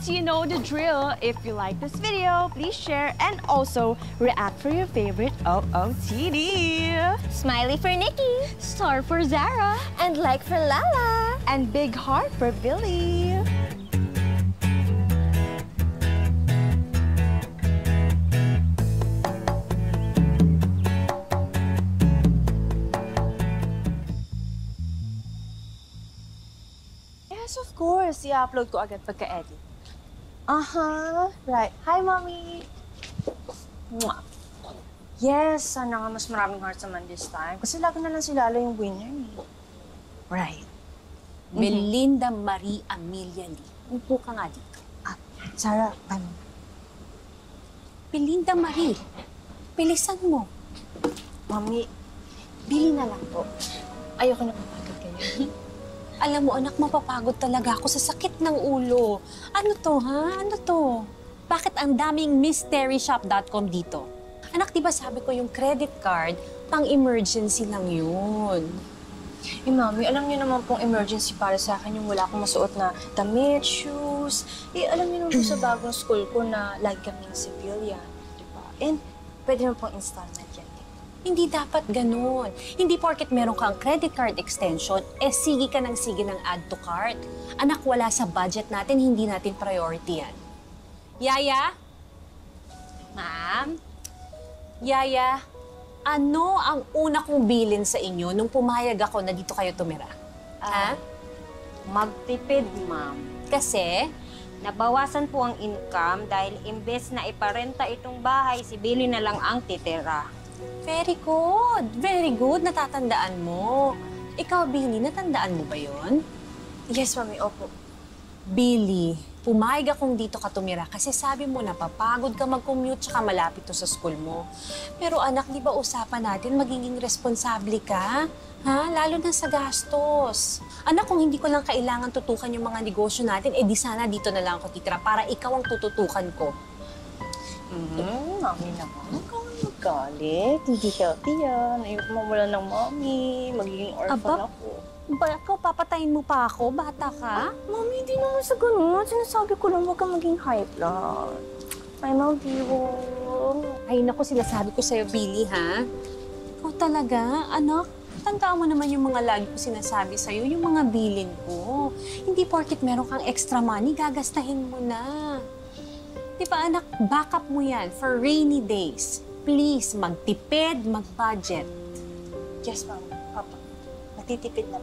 kids, you know the drill. If you like this video, please share and also react for your favorite OOTD. Smiley for Nikki. Star for Zara. And like for Lala. And big heart for Billy. Yes, of course. I-upload ko agad pagka-edit. Right. Hi, Mommy! Mwah. Yes, sana nga mas maraming hearts naman this time. Kasi lagi na lang si Lala yung winner eh. Right. Belinda Marie Amelia Lee. Upo ka nga dito. Sarah, ano? Belinda Marie, bilisan mo. Mommy, bili na lang po. Ayoko na mapagod kayo. Alam mo, anak, mapapagod talaga ako sa sakit ng ulo. Ano to, ha? Ano to? Bakit ang daming mysteryshop.com dito? Anak, di ba sabi ko yung credit card, pang-emergency lang yun. Mami, alam niyo naman pong emergency para sa akin yung wala akong masuot na damit, shoes. Alam niyo naman po sa bagong school ko na lagi kaming civilian, di ba? And pwede naman pong installment yan. Hindi dapat ganun. Hindi porket meron kang credit card extension, sige ka ng sige ng add to cart. Anak, wala sa budget natin, hindi natin priority yan. Yaya? Ma'am? Yaya, ano ang una kong bilin sa inyo nung pumayag ako na dito kayo tumira? Ha? Magtipid, ma'am. Kasi? Nabawasan po ang income dahil imbes na iparenta itong bahay, si Billy na lang ang titira. Very good. Very good. Natatandaan mo. Ikaw, Billy, natandaan mo ba yon? Yes, Mami. Opo. Billy, pumayag akong dito ka tumira kasi sabi mo napapagod ka mag-commute tsaka malapit to sa school mo. Pero anak, di ba usapan natin magiging responsable ka? Ha? Lalo na sa gastos. Anak, kung hindi ko lang kailangan tutukan yung mga negosyo natin, di sana dito na lang ako titira para ikaw ang tututukan ko. Mami naman. Huwag kang magalit. Hindi healthy yan. Ayoko mawala ng Mami. Magiging orphan ako. Ba, ikaw papatayin mo pa ako? Bata ka? Mami, hindi naman sa ganun. Sinasabi ko lang, huwag kang maging high blood. I love you. Ay, naku, sinasabi ko sa'yo, Billy, ha? Ikaw talaga, anak. Tandaan mo naman yung mga lagi ko sinasabi sa'yo, yung mga bilin ko. Hindi porket meron kang extra money, gagastahin mo na. Di ba, anak, backup mo yan for rainy days. Please, magtipid, mag-budget. Yes, Mami. Papa, matitipid na.